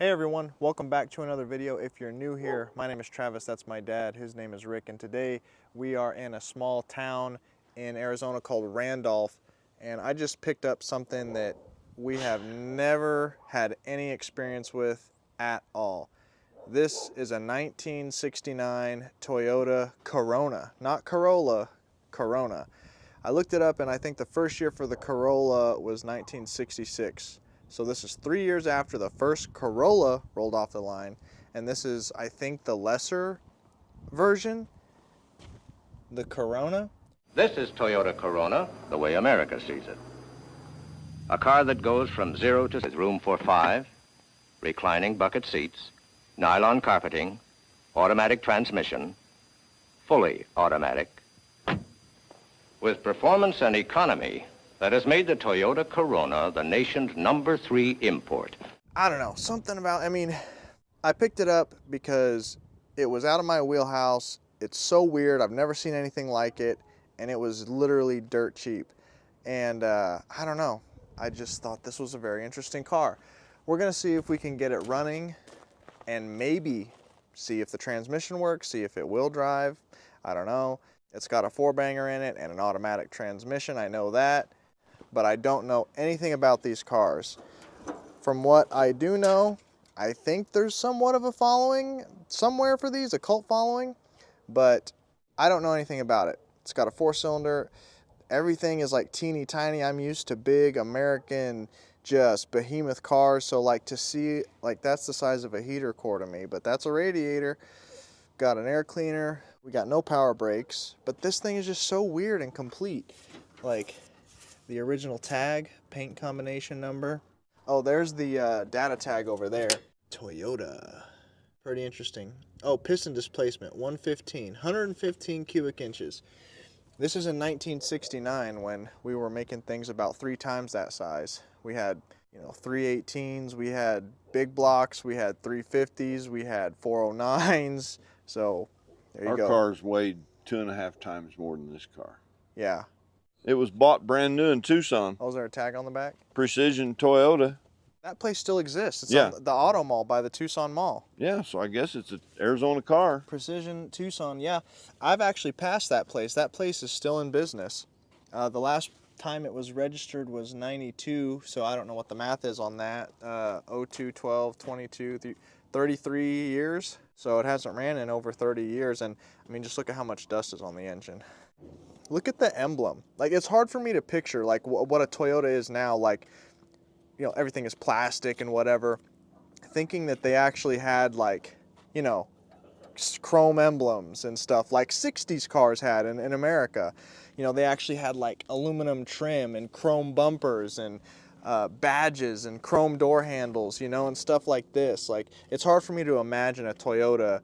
Hey everyone, welcome back to another video. If you're new here, my name is Travis, that's my dad, his name is Rick, and today we are in a small town in Arizona called Randolph, and I just picked up something that we have never had any experience with at all. This is a 1969 Toyota Corona, not Corolla, Corona. I looked it up and I think the first year for the Corolla was 1966. So this is 3 years after the first Corolla rolled off the line, and this is, I think, the lesser version, the Corona. This is Toyota Corona, the way America sees it. A car that goes from 0 to with room for 5, reclining bucket seats, nylon carpeting, automatic transmission, fully automatic, with performance and economy that has made the Toyota Corona the nation's #3 import. I don't know, something about, I picked it up because it was out of my wheelhouse. It's so weird, I've never seen anything like it, and it was literally dirt cheap. And I don't know, I just thought this was a very interesting car. We're gonna see if we can get it running and maybe see if the transmission works, see if it will drive, I don't know. It's got a 4-banger in it and an automatic transmission, I know that. But I don't know anything about these cars. From what I do know, I think there's somewhat of a following somewhere for these, a cult following, but I don't know anything about it. It's got a 4-cylinder. Everything is like teeny tiny. I'm used to big American, just behemoth cars. So like to see, like that's the size of a heater core to me, but that's a radiator. Got an air cleaner. We got no power brakes, but this thing is just so weird and complete. Like, the original tag, paint combination number. Oh, there's the data tag over there. Toyota. Pretty interesting. Oh, piston displacement, 115 cubic inches. This is in 1969 when we were making things about 3 times that size. We had, 318s, we had big blocks, we had 350s, we had 409s. So there you go. Our cars weighed 2.5 times more than this car. Yeah. It was bought brand new in Tucson. Oh, is there a tag on the back? Precision Toyota. That place still exists. It's Yeah. on the auto mall by the Tucson Mall. Yeah, so I guess it's an Arizona car. Precision Tucson, yeah. I've actually passed that place. That place is still in business. The last time it was registered was 92, so I don't know what the math is on that. 02, 12, 22, 33 years. So it hasn't ran in over 30 years, and just look at how much dust is on the engine. Look at the emblem. Like, it's hard for me to picture, like, what a Toyota is now. Like, everything is plastic and whatever. Thinking that they actually had, like, chrome emblems and stuff like 60s cars had in America. They actually had, like, aluminum trim and chrome bumpers and badges and chrome door handles, and stuff like this. Like, it's hard for me to imagine a Toyota,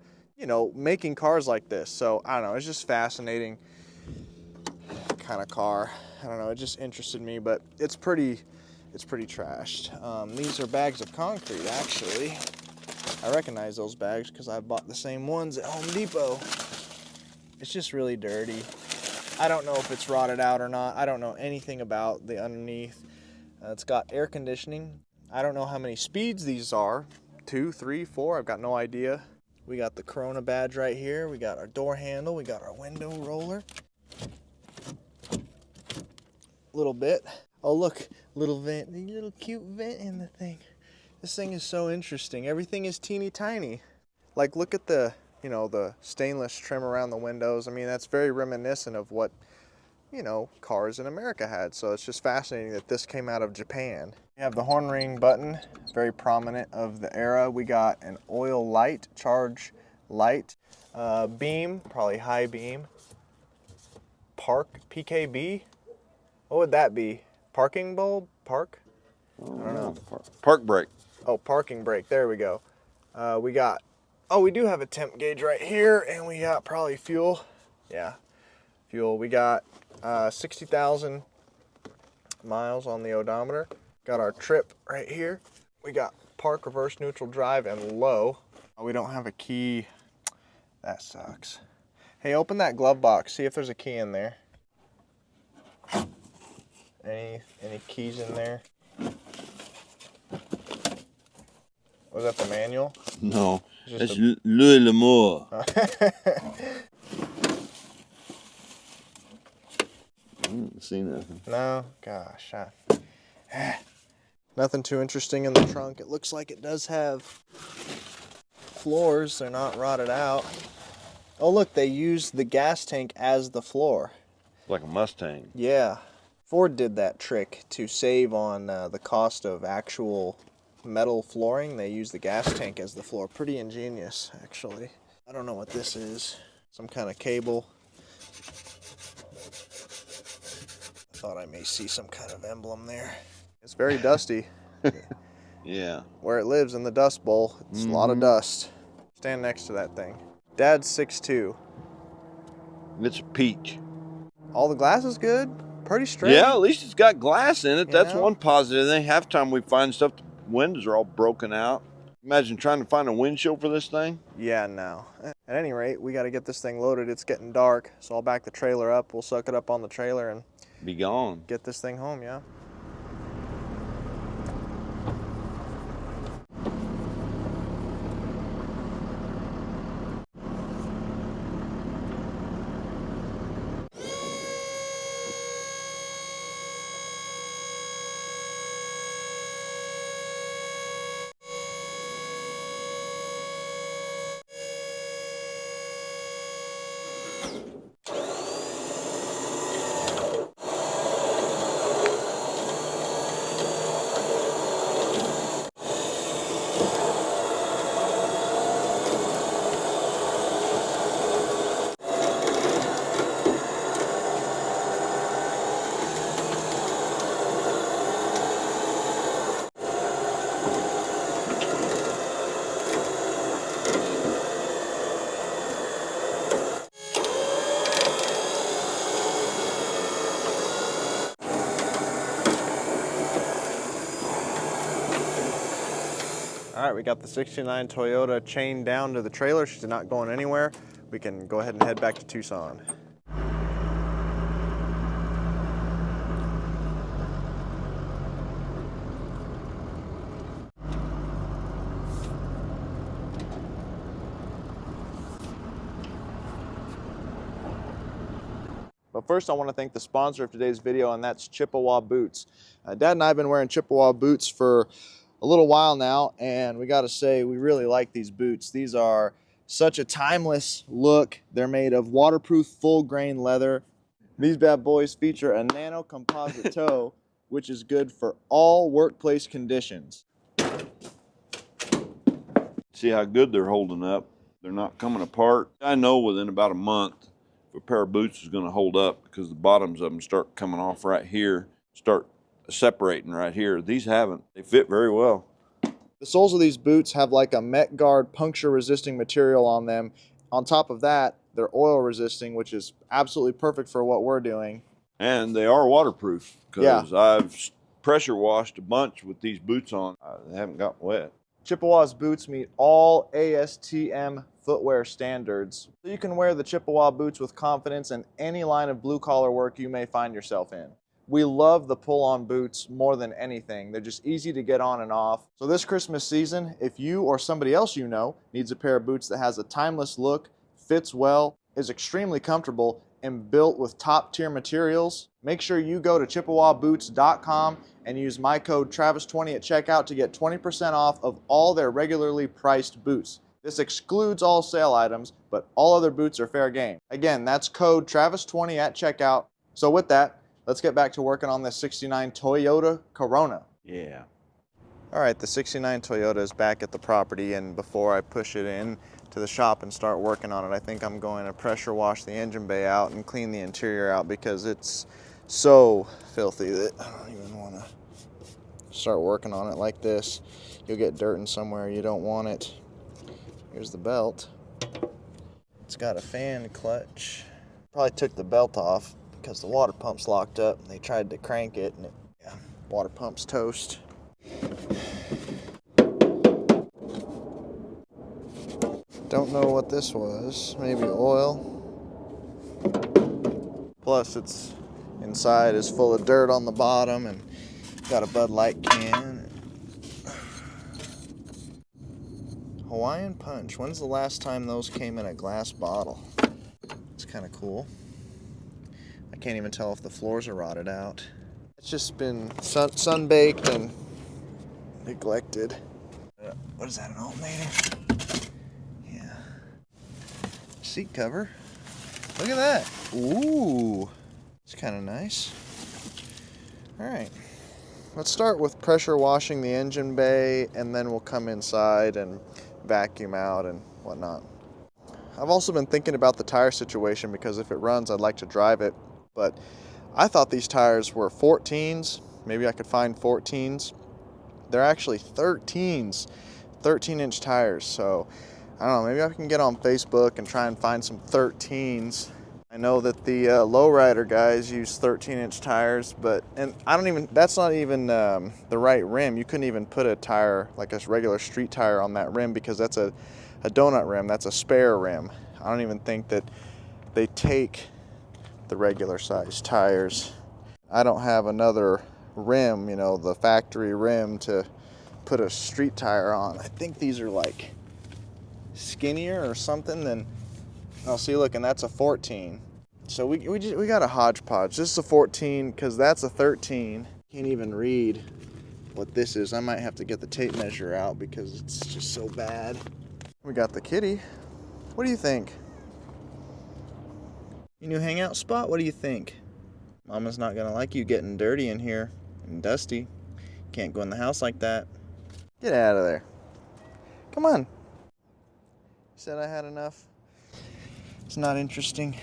making cars like this. So, I don't know, it's just fascinating kind of car. I don't know, it just interested me, but it's pretty trashed. These are bags of concrete, actually. I recognize those bags because I bought the same ones at Home Depot. It's just really dirty. I don't know if it's rotted out or not. I don't know anything about the underneath. It's got air conditioning. I don't know how many speeds these are. 2, 3, 4, I've got no idea. We got the Corona badge right here. We got our door handle. We got our window roller. Little bit. Oh, look, little vent, the little cute vent in the thing. This thing is so interesting. Everything is teeny tiny. Like, look at the, the stainless trim around the windows. That's very reminiscent of what, cars in America had. So it's just fascinating that this came out of Japan. We have the horn ring button, very prominent of the era. We got an oil light, charge light, beam, probably high beam, park, PKB. What would that be? Parking bulb? Park? I don't know. Park brake. Oh, parking brake. There we go. We do have a temp gauge right here, and we got probably fuel. Yeah, fuel. We got 60,000 miles on the odometer. Got our trip right here. We got park, reverse, neutral, drive, and low. We don't have a key. That sucks. Hey, open that glove box. See if there's a key in there. Any keys in there? Was that the manual? No, Just that's Louis L'Amour. I didn't see nothing. No? Gosh. Nothing too interesting in the trunk. It looks like it does have floors. They're not rotted out. Oh, look, they used the gas tank as the floor. Like a Mustang. Yeah. Ford did that trick to save on the cost of actual metal flooring. They used the gas tank as the floor. Pretty ingenious, actually. I don't know what this is. Some kind of cable. I thought I may see some kind of emblem there. It's very dusty. Yeah. Where it lives in the Dust Bowl, it's a lot of dust. Stand next to that thing. Dad's 6'2". It's a peach. All the glass is good. Pretty straight. Yeah, at least it's got glass in it. You That's know? one positive thing. Half the time we find stuff, the windows are all broken out. Imagine trying to find a windshield for this thing. Yeah, no. At any rate, we got to get this thing loaded. It's getting dark, so I'll back the trailer up. We'll suck it up on the trailer and Be gone. get this thing home, yeah. All right, we got the 69 Toyota chained down to the trailer. She's not going anywhere. We can go ahead and head back to Tucson. But first I want to thank the sponsor of today's video, and that's Chippewa Boots. Dad and I have been wearing Chippewa boots for a little while now, and we got to say we really like these boots. These are such a timeless look. They're made of waterproof full grain leather. These bad boys feature a nano composite toe, which is good for all workplace conditions. See how good they're holding up. They're not coming apart. I know within about a month if a pair of boots is going to hold up because the bottoms of them start coming off right here, start separating right here. These haven't. They fit very well. The soles of these boots have like a Met Guard puncture resisting material on them. On top of that, they're oil resisting, which is absolutely perfect for what we're doing. And they are waterproof because I've pressure washed a bunch with these boots on. They haven't gotten wet. Chippewa's boots meet all ASTM footwear standards. So you can wear the Chippewa boots with confidence in any line of blue collar work you may find yourself in. We love the pull-on boots more than anything. They're just easy to get on and off. So this Christmas season, if you or somebody else you know needs a pair of boots that has a timeless look, fits well, is extremely comfortable, and built with top-tier materials, make sure you go to ChippewaBoots.com and use my code Travis20 at checkout to get 20% off of all their regularly priced boots. This excludes all sale items, but all other boots are fair game. Again, that's code Travis20 at checkout. So with that, let's get back to working on this 69 Toyota Corona. Yeah. All right, the 69 Toyota is back at the property, and before I push it in to the shop and start working on it, I think I'm going to pressure wash the engine bay out and clean the interior out because it's so filthy that I don't even want to start working on it like this. You'll get dirt in somewhere you don't want it. Here's the belt. It's got a fan clutch. Probably took the belt off because the water pump's locked up and they tried to crank it and water pump's toast. Don't know what this was. Maybe oil. Plus it's inside is full of dirt on the bottom and got a Bud Light can. Hawaiian Punch. When's the last time those came in a glass bottle? It's kind of cool. I can't even tell if the floors are rotted out. It's just been sun-baked and neglected. What is that, an alternator? Yeah. Seat cover. Look at that. Ooh. It's kind of nice. All right. Let's start with pressure washing the engine bay, and then we'll come inside and vacuum out and whatnot. I've also been thinking about the tire situation because if it runs, I'd like to drive it. But I thought these tires were 14s. Maybe I could find 14s. They're actually 13s, 13-inch tires. So I don't know, maybe I can get on Facebook and try and find some 13s. I know that the lowrider guys use 13-inch tires, and that's not even the right rim. You couldn't even put a tire, like a regular street tire, on that rim because that's a donut rim. That's a spare rim. I don't even think that they take the regular size tires. I don't have another rim, the factory rim to put a street tire on. I think these are like skinnier or something than, oh, see, look, and that's a 14. So we got a hodgepodge. This is a 14 because that's a 13. Can't even read what this is. I might have to get the tape measure out because it's just so bad. We got the kitty. What do you think? Your new hangout spot? What do you think? Mama's not gonna like you getting dirty in here and dusty. Can't go in the house like that. Get out of there. Come on. You said I had enough. It's not interesting.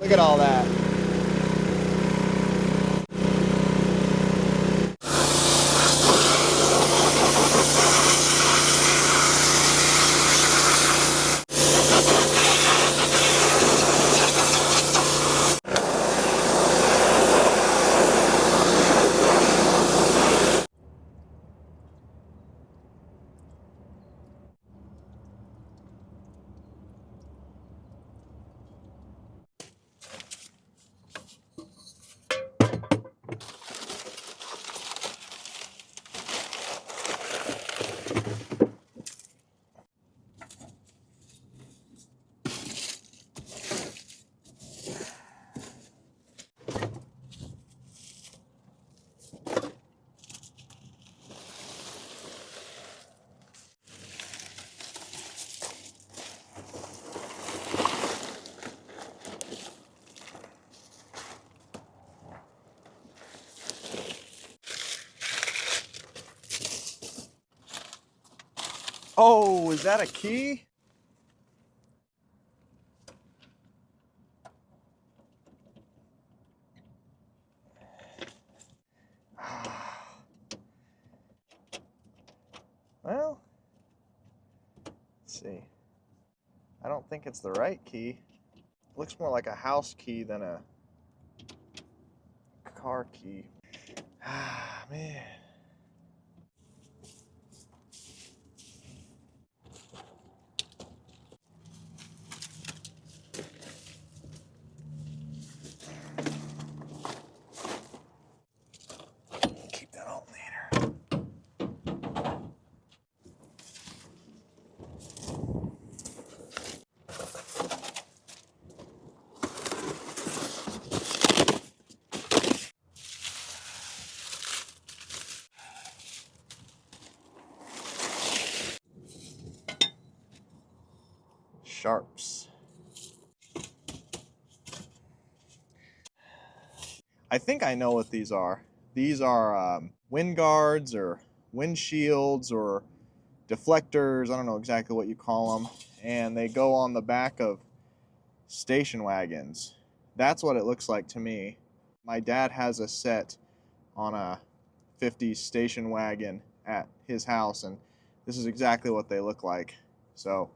Look at all that. Oh, is that a key? Well, let's see. I don't think it's the right key. It looks more like a house key than a car key. Ah, man. sharps. I think I know what these are. These are wind guards or windshields or deflectors. I don't know exactly what you call them. And they go on the back of station wagons. That's what it looks like to me. My dad has a set on a 50s station wagon at his house, and this is exactly what they look like. So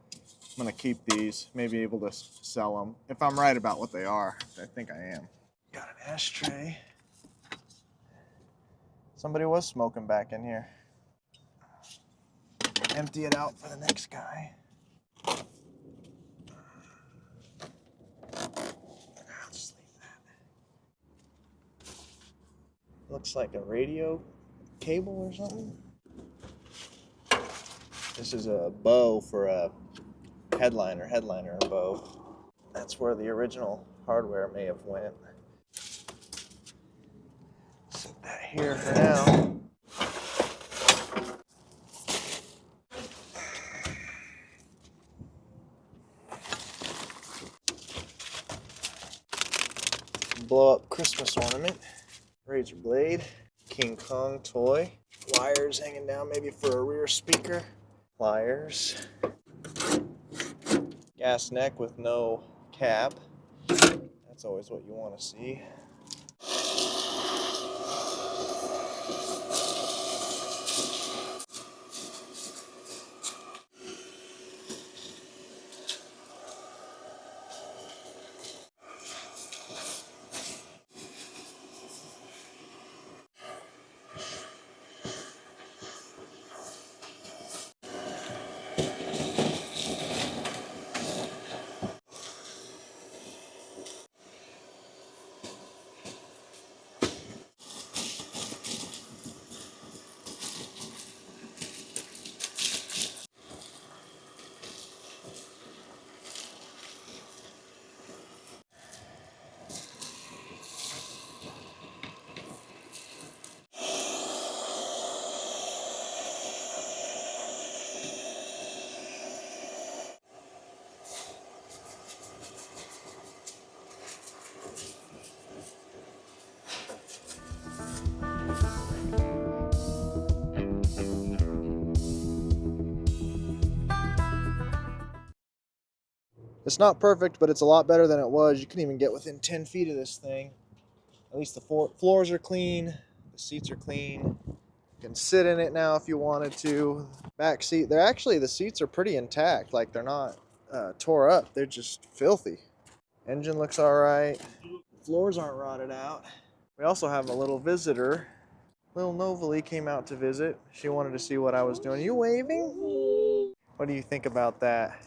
I'm gonna keep these, maybe able to sell them if I'm right about what they are. I think I am. Got an ashtray. Somebody was smoking back in here. Empty it out for the next guy. I'll just leave that. Looks like a radio cable or something. This is a bow for a headliner bow. That's where the original hardware may have went. Set that here for now. Blow up Christmas ornament. Razor blade. King Kong toy. Wires hanging down maybe for a rear speaker. Pliers. Gas neck with no cap. That's always what you want to see. It's not perfect, but it's a lot better than it was. You couldn't even get within 10 feet of this thing. At least the floors are clean. The seats are clean. You can sit in it now if you wanted to. Back seat, the seats are pretty intact. Like they're not tore up. They're just filthy. Engine looks all right. Floors aren't rotted out. We also have a little visitor. Little Novalie came out to visit. She wanted to see what I was doing. Are you waving? What do you think about that?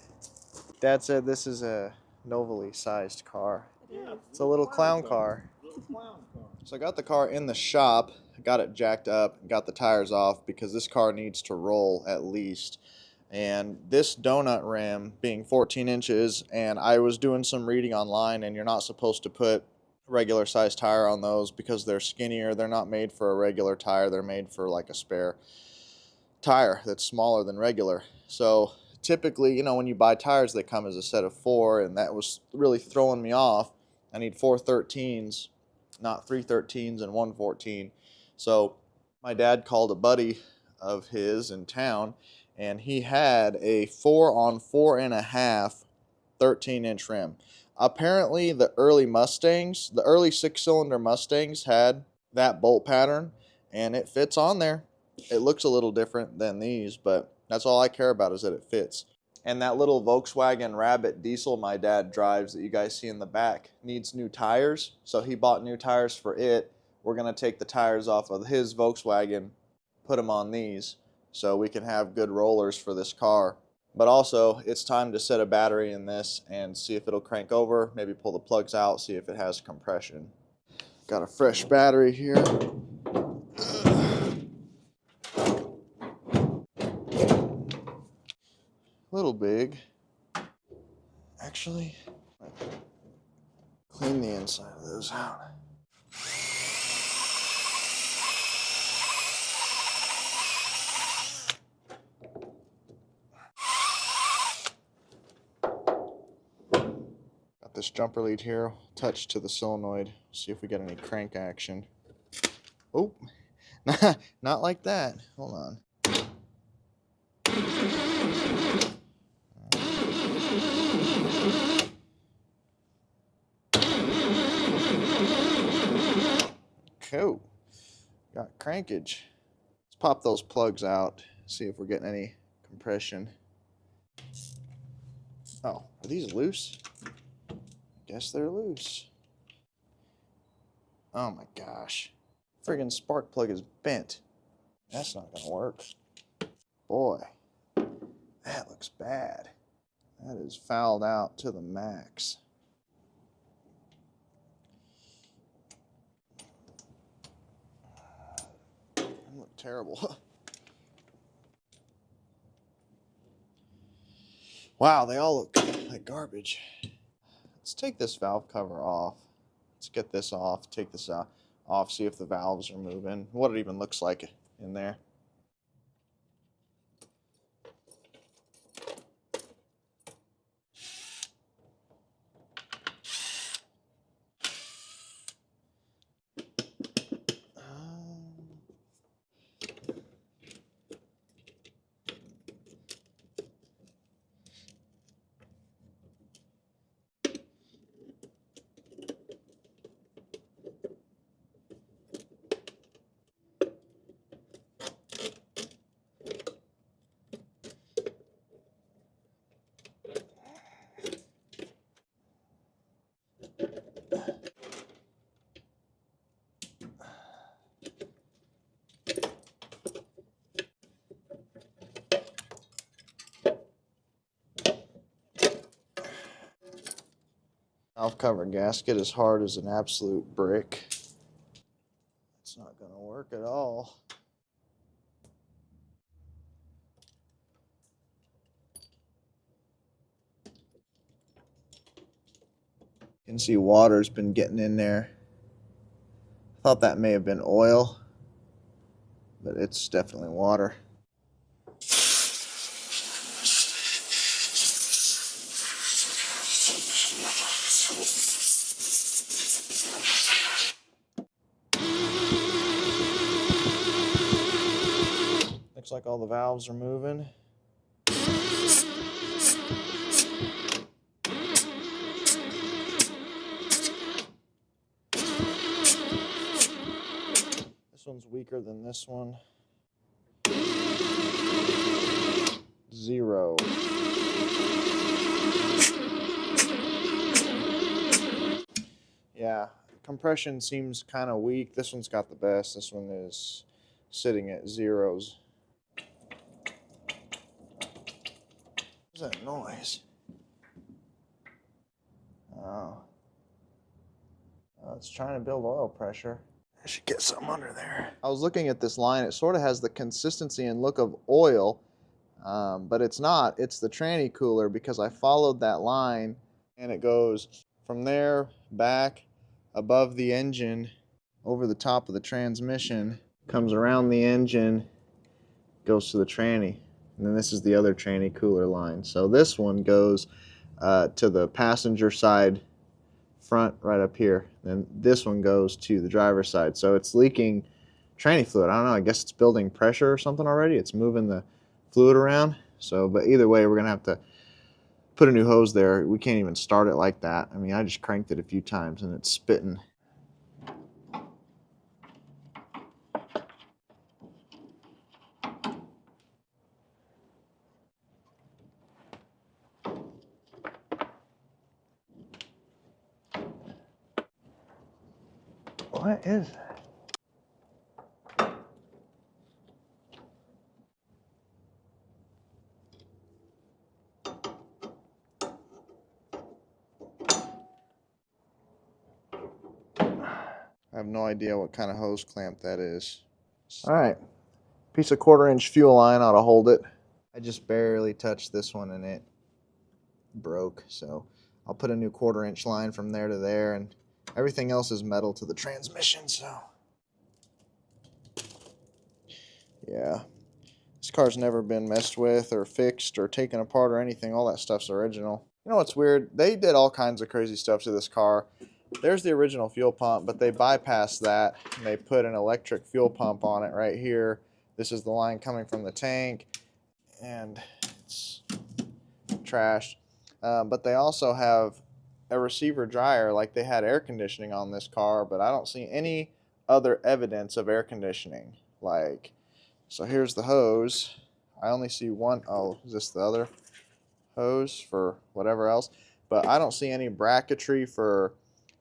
Dad said this is a Novalie sized car. It's a little clown car. So I got the car in the shop, got it jacked up, got the tires off because this car needs to roll at least. And this donut rim being 14 inches, and I was doing some reading online, and you're not supposed to put regular size tire on those because they're skinnier. They're not made for a regular tire. They're made for like a spare tire that's smaller than regular. So typically, when you buy tires, they come as a set of 4, and that was really throwing me off. I need 4 13s, not 3 13s and 1 14. So my dad called a buddy of his in town, and he had a 4-on-4.5 13-inch rim. Apparently the early 6-cylinder Mustangs had that bolt pattern, and it fits on there. It looks a little different than these, but that's all I care about is that it fits. And that little Volkswagen Rabbit diesel my dad drives that you guys see in the back needs new tires. So he bought new tires for it. We're going to take the tires off of his Volkswagen, put them on these, so we can have good rollers for this car. But also, it's time to set a battery in this and see if it'll crank over, maybe pull the plugs out, see if it has compression. Got a fresh battery here. Little big. Actually, clean the inside of those out. this jumper lead here, touch to the solenoid, see if we get any crank action. Oh, not like that. Hold on. Cool. Got crankage. Let's pop those plugs out, see if we're getting any compression. Oh, are these loose? Guess they're loose. Oh my gosh. Friggin' spark plug is bent. That's not gonna work. Boy, that looks bad. That is fouled out to the max. That look terrible. Wow, they all look like garbage. Let's take this valve cover off. Let's get this off, take this off, see if the valves are moving, what it even looks like in there. Valve cover gasket is hard as an absolute brick. It's not going to work at all. You can see water's been getting in there. I thought that may have been oil, but it's definitely water. Looks like all the valves are moving. This one's weaker than this one. 0. Yeah, compression seems kind of weak. This one's got the best. This one is sitting at 0s. What's that noise? Oh. It's trying to build oil pressure. I should get something under there. I was looking at this line. It sort of has the consistency and look of oil, but it's not. It's the tranny cooler, because I followed that line and it goes from there back above the engine over the top of the transmission, comes around the engine, goes to the tranny. And then this is the other tranny cooler line. So this one goes to the passenger side front right up here. Then this one goes to the driver's side. So it's leaking tranny fluid. I don't know, I guess it's building pressure or something already. It's moving the fluid around. So, but either way, we're gonna have to put a new hose there. We can't even start it like that. I mean, I just cranked it a few times and it's spitting. What is that? I have no idea what kind of hose clamp that is. All right, piece of 1/4-inch fuel line ought to hold it. I just barely touched this one and it broke, so I'll put a new 1/4-inch line from there to there, and everything else is metal to the transmission, so yeah. This car's never been messed with or fixed or taken apart or anything. All that stuff's original. You know what's weird? They did all kinds of crazy stuff to this car. There's the original fuel pump, but they bypassed that and they put an electric fuel pump on it right here. This is the line coming from the tank, and it's trashed. But they also have a receiver dryer, like they had air conditioning on this car, but I don't see any other evidence of air conditioning. Like, so here's the hose. I only see one. Oh, is this the other hose for whatever else? But I don't see any bracketry for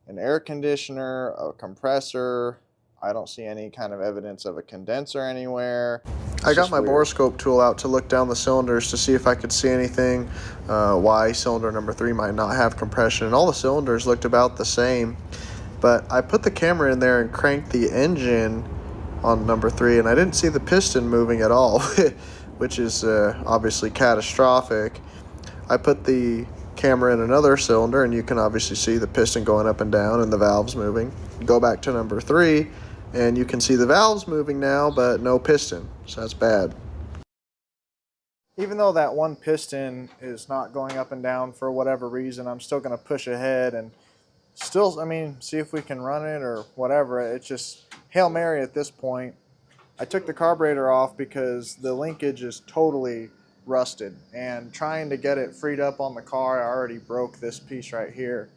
an air conditioner, a compressor. I don't see any kind of evidence of a condenser anywhere. I got my borescope tool out to look down the cylinders to see if I could see anything, why cylinder number 3 might not have compression. And all the cylinders looked about the same. But I put the camera in there and cranked the engine on number 3, and I didn't see the piston moving at all, which is obviously catastrophic. I put the camera in another cylinder, and you can obviously see the piston going up and down and the valves moving. Go back to number 3, and you can see the valves moving now, but no piston, so that's bad. Even though that one piston is not going up and down for whatever reason, I'm still going to push ahead and still, see if we can run it or whatever. It's just Hail Mary at this point. I took the carburetor off because the linkage is totally rusted, and trying to get it freed up on the car, I already broke this piece right here.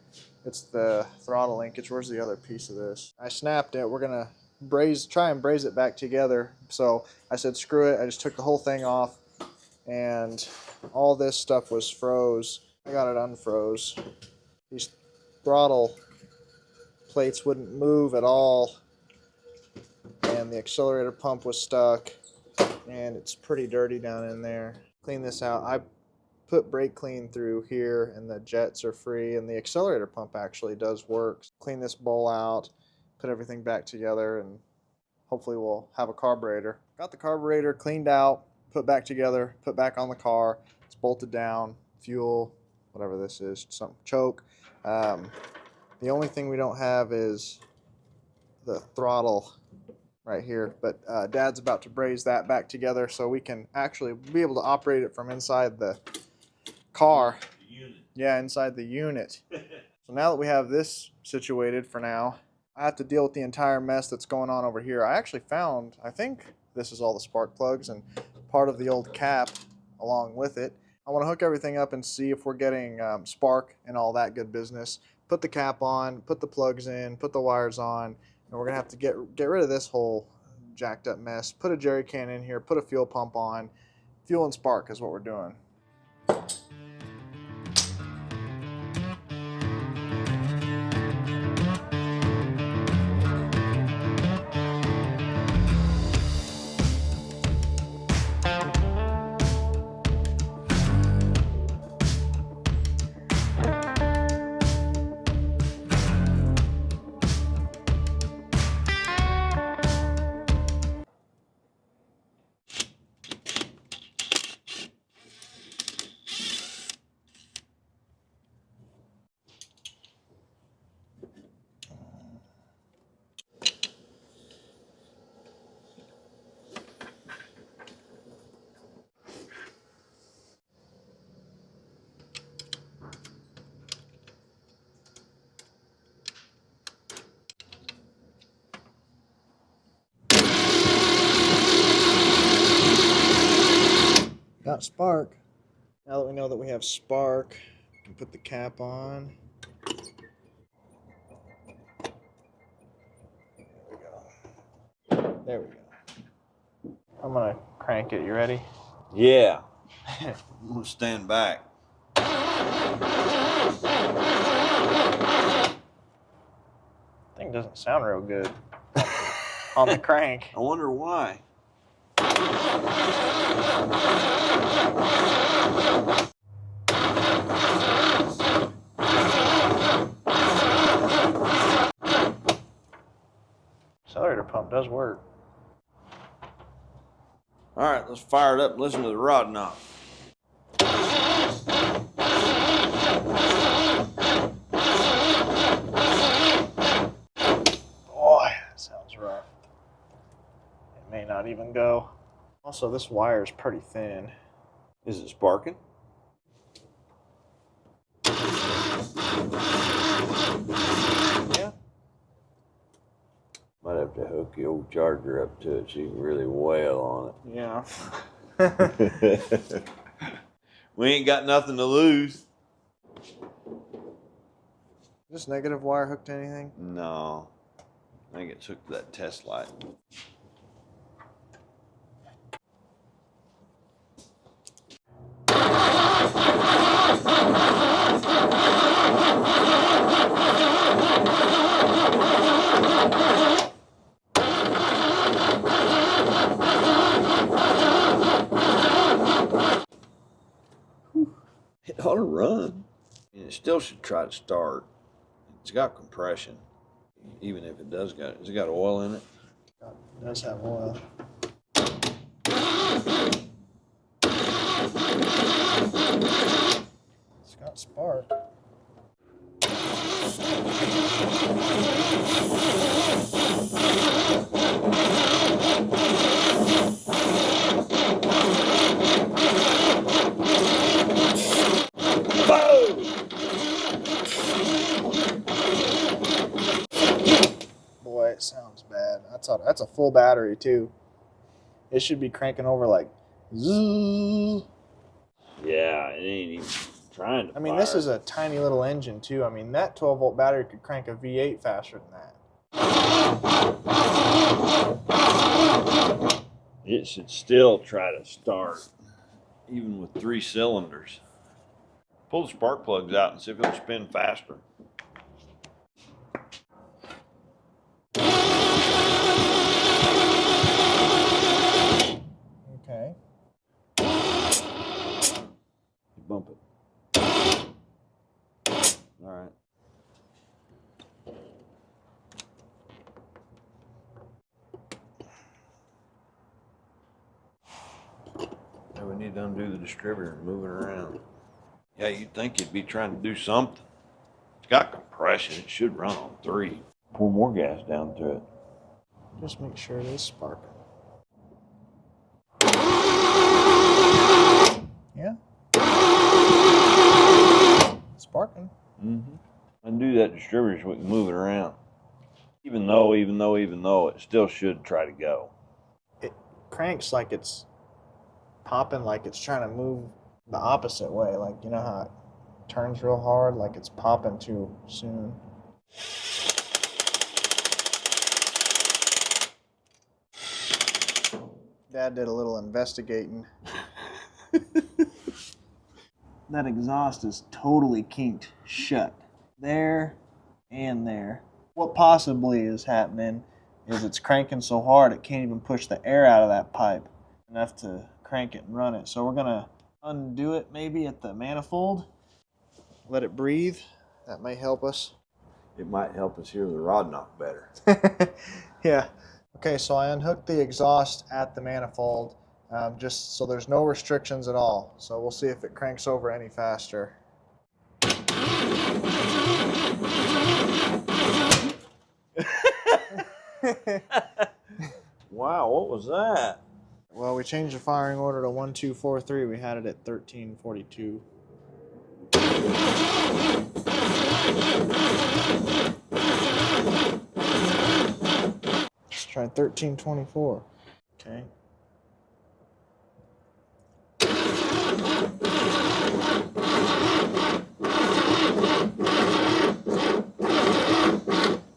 It's the throttle linkage. Where's the other piece of this? I snapped it. We're gonna try and braze it back together. So I said screw it. I just took the whole thing off, and all this stuff was froze. I got it unfroze. These throttle plates wouldn't move at all, and the accelerator pump was stuck, and it's pretty dirty down in there. Clean this out. I put brake clean through here, and the jets are free, and the accelerator pump actually does work. Clean this bowl out, put everything back together, and hopefully we'll have a carburetor. Got the carburetor cleaned out, put back together, put back on the car. It's bolted down, fuel, whatever this is, some choke. The only thing we don't have is the throttle right here, but Dad's about to braze that back together so we can actually be able to operate it from inside the car. Yeah, inside the unit. So now that we have this situated for now, I have to deal with the entire mess that's going on over here. I actually found, I think this is all the spark plugs and part of the old cap along with it. I want to hook everything up and see if we're getting spark and all that good business. Put the cap on, put the plugs in, put the wires on, and we're going to have to get rid of this whole jacked up mess. Put a jerry can in here, put a fuel pump on. Fuel and spark is what we're doing. Got spark. Now that we know that we have spark, we can put the cap on. There we go. I'm gonna crank it. You ready? Yeah. I'm gonna stand back. Thing doesn't sound real good on the crank. I wonder why. Accelerator pump does work. All right, let's fire it up and listen to the rod knob. Boy, that sounds rough. It may not even go. Also, this wire is pretty thin. Is it sparking? Yeah. Might have to hook the old charger up to it so you can really wail on Yeah. it. We ain't got nothing to lose. This negative wire hooked to anything? No. I think it's hooked to that test light. It ought to run. And it still should try to start. It's got compression. Even if it has it got oil in it? It does have oil. It's got spark. Boy, it sounds bad. That's a full battery too. It should be cranking over like zzz. Yeah, it ain't even trying to I mean, this is a tiny little engine too. I mean, that 12-volt battery could crank a V8 faster than that. It should still try to start, even with 3 cylinders. Pull the spark plugs out and see if it'll spin faster. Okay. You bump it. All right. Now we need to undo the distributor and move it around. Yeah, you'd think you'd be trying to do something. It's got compression. It should run on 3. Pour more gas down to it. Just make sure it is sparking. Yeah. Sparking. Mm-hmm. Undo that distributor so we can move it around. Even though it still should try to go. It cranks like it's popping, like it's trying to move the opposite way. Like, you know how it turns real hard, like it's popping too soon. Dad did a little investigating. That exhaust is totally kinked shut. There and there. What possibly is happening is it's cranking so hard it can't even push the air out of that pipe enough to crank it and run it. So we're gonna undo it maybe at the manifold. Let it breathe. That may help us. It might help us hear the rod knock better. Yeah. Okay, so I unhooked the exhaust at the manifold, just so there's no restrictions at all. So we'll see if it cranks over any faster. Wow, what was that? Well, we changed the firing order to 1243. We had it at 1342. Let's try 1324. Okay.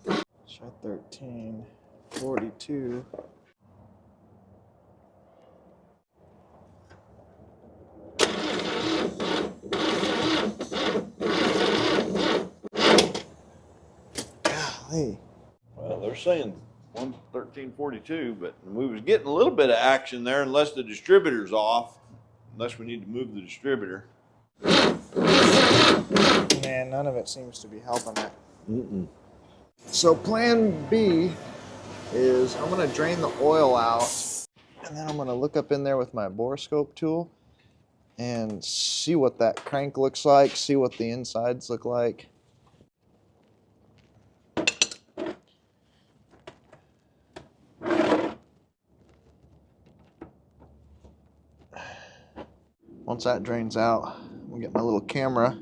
Let's try 1342. Golly. Well, they're saying 1342, but we was getting a little bit of action there unless the distributor's off. Unless we need to move the distributor. Man, none of it seems to be helping it. Mm-mm. So plan B is I'm going to drain the oil out, and then I'm going to look up in there with my borescope tool and see what that crank looks like, see what the insides look like. Once that drains out, we'll get my little camera.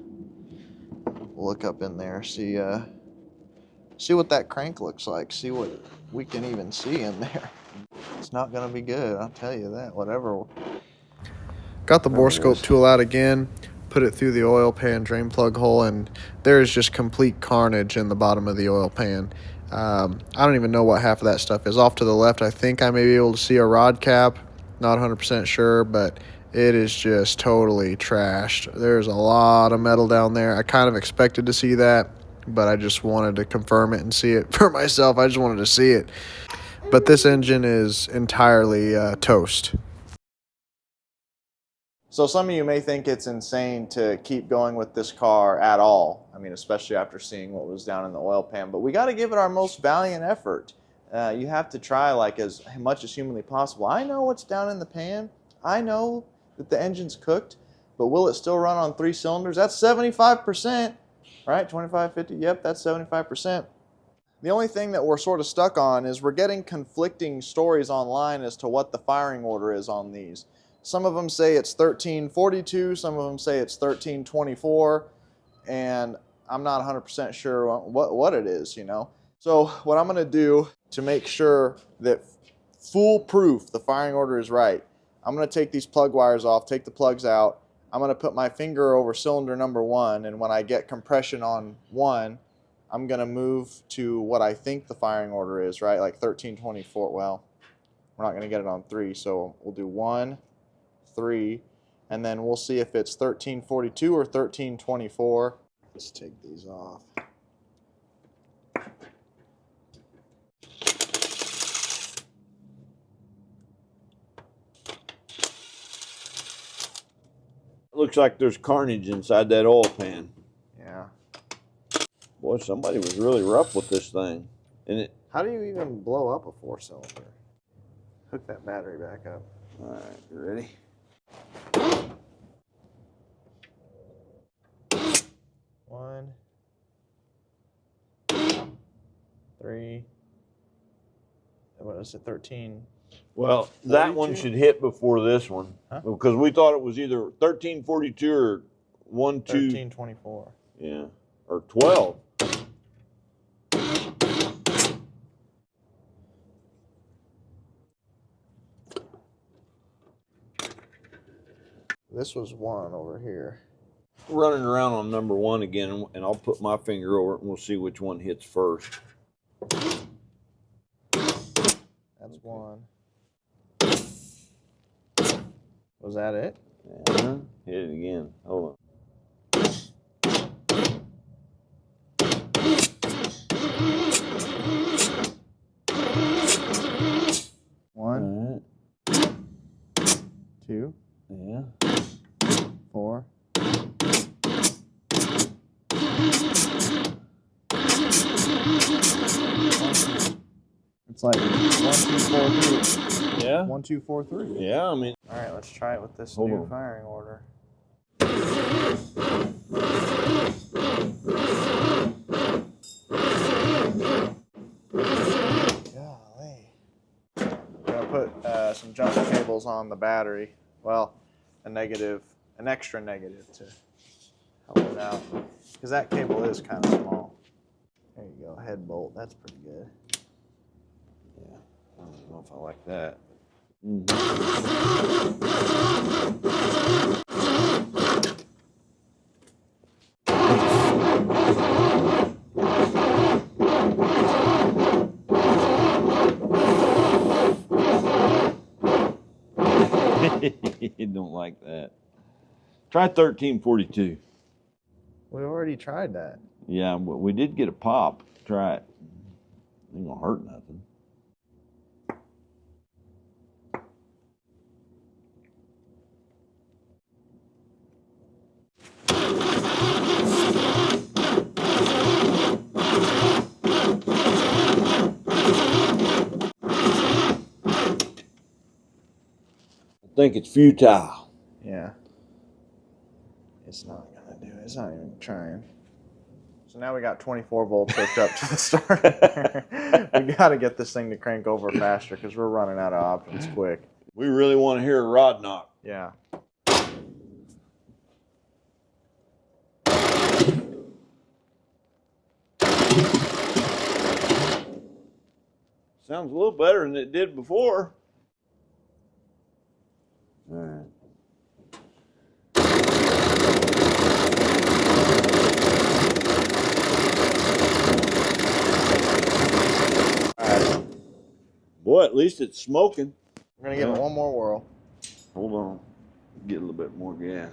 We'll look up in there, see what that crank looks like, see what we can even see in there. It's not gonna be good, I'll tell you that. Whatever. Got the borescope tool out again, put it through the oil pan drain plug hole, and there is just complete carnage in the bottom of the oil pan. I don't even know what half of that stuff is. Off to the left, I think I may be able to see a rod cap. Not 100% sure, but it is just totally trashed. There's a lot of metal down there. I kind of expected to see that, but I just wanted to confirm it and see it for myself. I just wanted to see it. But this engine is entirely toast. So some of you may think it's insane to keep going with this car at all. I mean, especially after seeing what was down in the oil pan. But we got to give it our most valiant effort. You have to try like as much as humanly possible. I know what's down in the pan. I know that the engine's cooked. But will it still run on 3 cylinders? That's 75%. Right? 25, 50. Yep, that's 75%. The only thing that we're sort of stuck on is we're getting conflicting stories online as to what the firing order is on these. Some of them say it's 1342, some of them say it's 1324, and I'm not 100% sure what it is, you know. So what I'm going to do to make sure that foolproof the firing order is right, I'm going to take these plug wires off, take the plugs out. I'm going to put my finger over cylinder number 1, and when I get compression on 1, I'm going to move to what I think the firing order is, right? Like 1324. Well, we're not going to get it on 3, so we'll do 1, 3, and then we'll see if it's 1342 or 1324. Let's take these off. Looks like there's carnage inside that oil pan. Yeah. Boy, somebody was really rough with this thing. And it. How do you even blow up a 4-cylinder? Hook that battery back up. All right, you ready? 1, 3. What is it? 13. Well, that one should hit before this one, because we thought it was either 1342 or 1324. Yeah, or 12. This was 1 over here. Running around on number 1 again, and I'll put my finger over it and we'll see which one hits first. That's 1. Was that it? Yeah. Hit it again. Hold on. One, 2, Yeah. 4. It's like 1, 2, 4, 3. Yeah. 1, 2, 4, 3. Yeah, I mean. All right, let's try it with this Hold new on. firing order. Golly. I'm gonna put some jump cables on the battery. Well, an extra negative to help it out, because that cable is kind of small. There you go, head bolt. That's pretty good. Yeah, I don't know if I like that. You don't like that. Try 1342. We already tried that. Yeah, but we did get a pop. Try it. Ain't gonna hurt nothing. I think it's futile. Yeah. It's not gonna do it. It's not even trying. So now we got 24 volts hooked up to the starter. We got to get this thing to crank over faster because we're running out of options quick. We really want to hear a rod knock. Yeah. Sounds a little better than it did before. All right. Boy, at least it's smoking. We're gonna give it one more whirl. Hold on. Get a little bit more gas.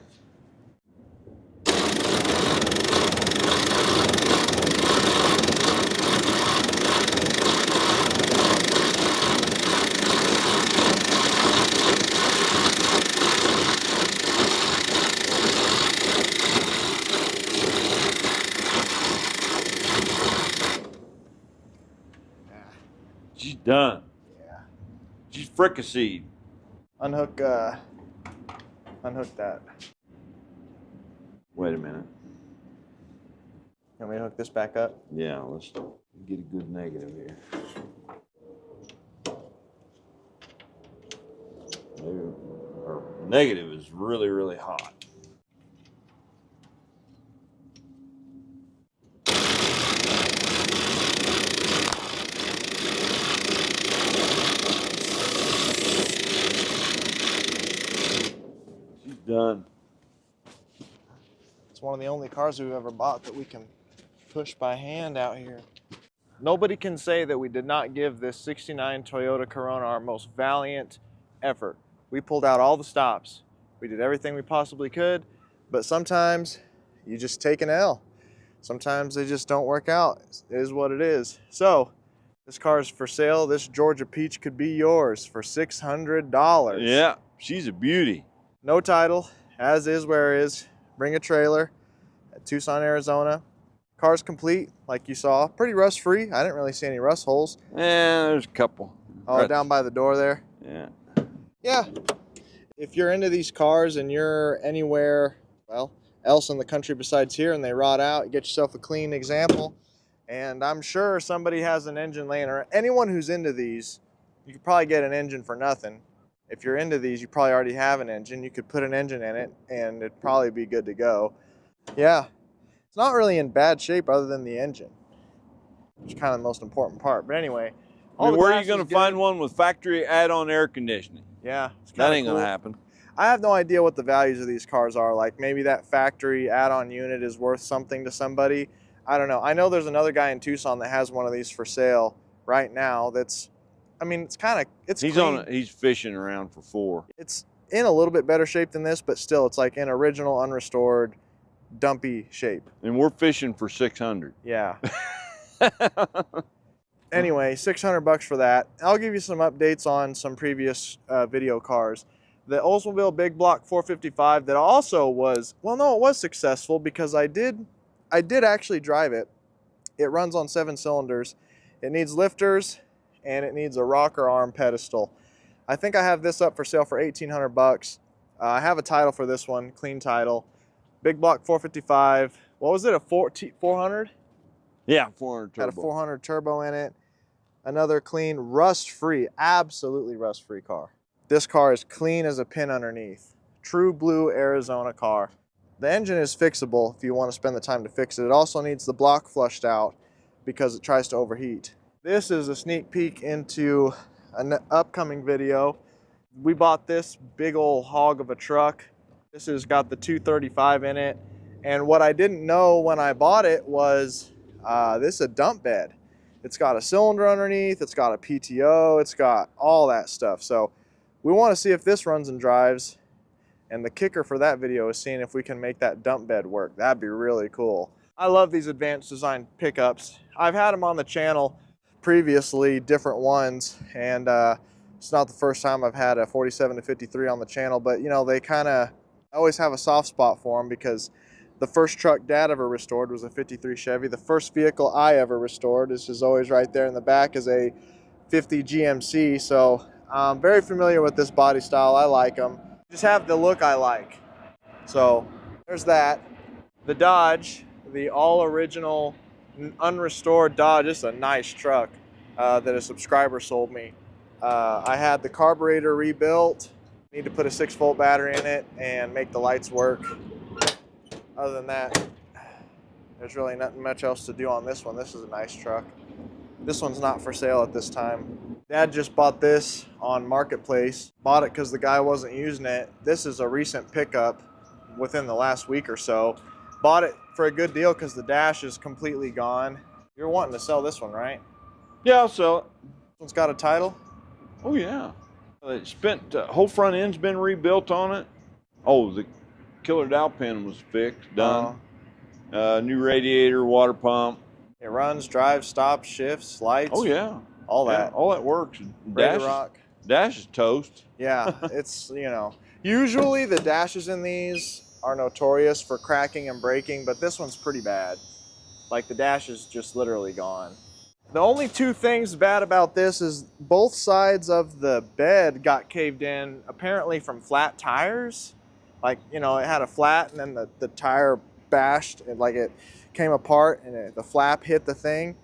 She's done. Yeah. She's fricasseed. Unhook that. Wait a minute. You want me to hook this back up? Yeah, let's get a good negative here. Our negative is really, really hot. She's done. It's one of the only cars we've ever bought that we can push by hand out here. Nobody can say that we did not give this 69 Toyota Corona our most valiant effort. We pulled out all the stops. We did everything we possibly could, but sometimes you just take an L. Sometimes they just don't work out. It is what it is. So this car is for sale. This Georgia Peach could be yours for $600. Yeah, she's a beauty. No title, as is where is. Bring a trailer at Tucson, Arizona. Car's complete, like you saw. Pretty rust-free. I didn't really see any rust holes. Yeah, there's a couple. Oh, Right. down by the door there. Yeah. Yeah. If you're into these cars and you're anywhere, well, else in the country besides here and they rot out, get yourself a clean example. And I'm sure somebody has an engine laying around. Anyone who's into these, you could probably get an engine for nothing. If you're into these, you probably already have an engine. You could put an engine in it and it'd probably be good to go. Yeah. It's not really in bad shape other than the engine, which is kind of the most important part. But anyway, I mean, where are you glass going is to find good. one with factory add-on air conditioning? Yeah. It's That kinda ain't going cool. to happen. I have no idea what the values of these cars are. Like maybe that factory add-on unit is worth something to somebody. I don't know. I know there's another guy in Tucson that has one of these for sale right now. That's, I mean, it's kind of, it's clean. He's fishing around for 4. It's in a little bit better shape than this, but still, it's like in original, unrestored, dumpy shape. And we're fishing for 600. Yeah. Anyway, $600 for that. I'll give you some updates on some previous video cars. The Oldsmobile Big Block 455 that also was, well, no, it was successful because I did actually drive it. It runs on 7 cylinders. It needs lifters and it needs a rocker arm pedestal. I think I have this up for sale for $1,800. I have a title for this one, clean title. Big Block 455. What was it, a 400? Yeah, 400 turbo. Had a 400 turbo in it. Another clean, rust-free, absolutely rust-free car. This car is clean as a pin underneath. True blue Arizona car. The engine is fixable if you want to spend the time to fix it. It also needs the block flushed out because it tries to overheat. This is a sneak peek into an upcoming video. We bought this big old hog of a truck. This has got the 235 in it. And what I didn't know when I bought it was this is a dump bed. It's got a cylinder underneath, it's got a PTO, it's got all that stuff. So we want to see if this runs and drives. And the kicker for that video is seeing if we can make that dump bed work. That'd be really cool. I love these advanced design pickups. I've had them on the channel previously, different ones, and it's not the first time I've had a 47 to 53 on the channel, but you know, they kind of, I always have a soft spot for them because the first truck Dad ever restored was a 53 Chevy. The first vehicle I ever restored, this is always right there in the back, is a 50 GMC, so I'm very familiar with this body style. I like them. Just have the look I like. So there's that. The Dodge, the all original unrestored Dodge, this is a nice truck that a subscriber sold me. I had the carburetor rebuilt. Need to put a 6-volt battery in it and make the lights work. Other than that, There's really nothing much else to do on this one. This is a nice truck. This one's not for sale at this time. Dad just bought this on Marketplace. Bought it because the guy wasn't using it. This is a recent pickup within the last week or so. Bought it for a good deal because the dash is completely gone. You're wanting to sell this one, right? Yeah, I'll sell it. This one's got a title? Oh yeah. It spent whole front end's been rebuilt on it. Oh, the killer dowel pin was fixed, done. New radiator, water pump. It runs, drives, stops, shifts, lights. Oh yeah. All Yeah, that. all that works. Ready to rock. Dash is toast. Yeah, it's, you know, usually the dashes in these are notorious for cracking and breaking, but this one's pretty bad. Like the dash is just literally gone. The only two things bad about this is both sides of the bed got caved in, apparently from flat tires. Like, you know, it had a flat and then the tire bashed and like it came apart and the flap hit the thing.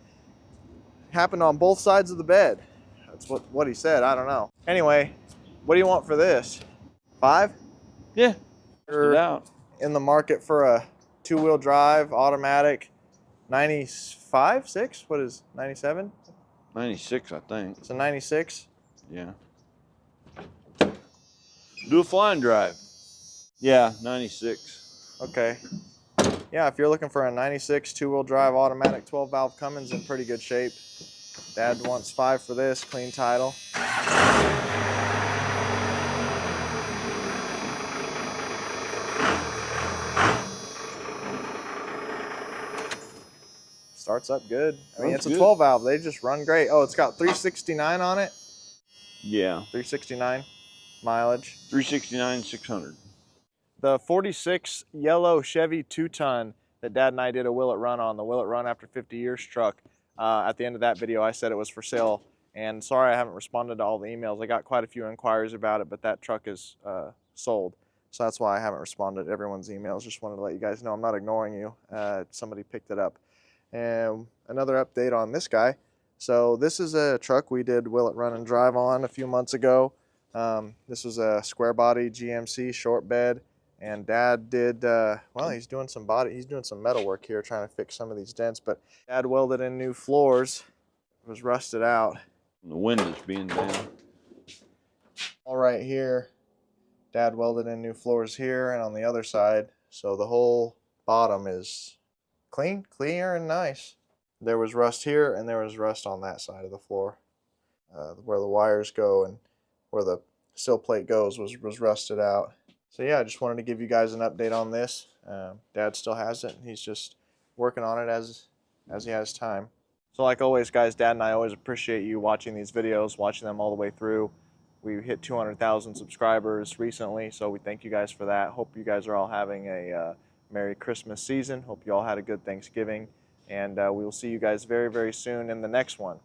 Happened on both sides of the bed. That's what he said, I don't know. Anyway, what do you want for this? 5? Yeah. You're out. in the market for a 2-wheel drive, automatic, 95, 6? What is 97? 96, I think. It's a 96. Yeah. Do a flying drive. Yeah, 96. Okay. Yeah, if you're looking for a 96 2-wheel drive automatic 12-valve Cummins in pretty good shape, Dad wants 5 for this, clean title. Starts up good. I mean, it's a 12-valve. They just run great. Oh, it's got 369 on it? Yeah. 369 mileage. 369, 600. The 46 yellow Chevy 2-ton that Dad and I did a Will It Run on, the Will It Run After 50 Years truck. At the end of that video, I said it was for sale. And sorry I haven't responded to all the emails. I got quite a few inquiries about it, but that truck is sold. So that's why I haven't responded to everyone's emails. Just wanted to let you guys know I'm not ignoring you. Somebody picked it up. And another update on this guy. So this is a truck we did Will It Run and Drive on a few months ago. This was a square body GMC short bed, and Dad did, well, he's doing some metal work here trying to fix some of these dents, but Dad welded in new floors. It was rusted out. The windows being down. All right here, Dad welded in new floors here and on the other side, so the whole bottom is clean, clear, and nice. There was rust here, and there was rust on that side of the floor. Where the wires go and where the sill plate goes was rusted out. So yeah, I just wanted to give you guys an update on this. Dad still has it, and he's just working on it as he has time. So like always, guys, Dad and I always appreciate you watching these videos, watching them all the way through. We hit 200,000 subscribers recently, so we thank you guys for that. Hope you guys are all having a Merry Christmas season. Hope you all had a good Thanksgiving. And we will see you guys very, very soon in the next one.